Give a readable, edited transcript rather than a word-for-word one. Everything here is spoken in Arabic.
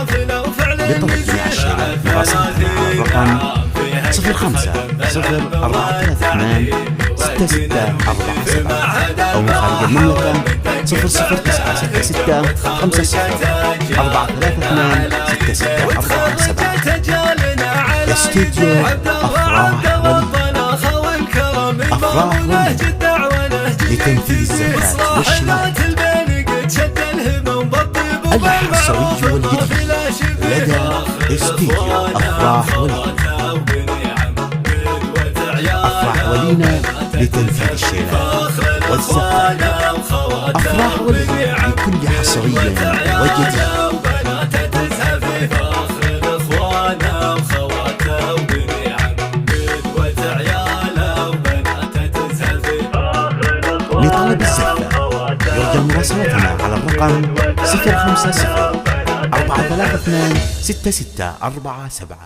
لطلب جميع الشيلات مراسلتنا على الرقم 05-043-6647 أو من خارج المملكة 00966 50 432 6647. استديو أفراح ولي لتنفيذ الزكاة والشيلات. الحصري والجديد لدى استديو أفراح ولينا لتنفيذ الشيلات والزكاة. أفراح ولي لكل حصري وجديد. لطلب الزكاة يرجى مراسلتنا على الرقم 050 432 6647.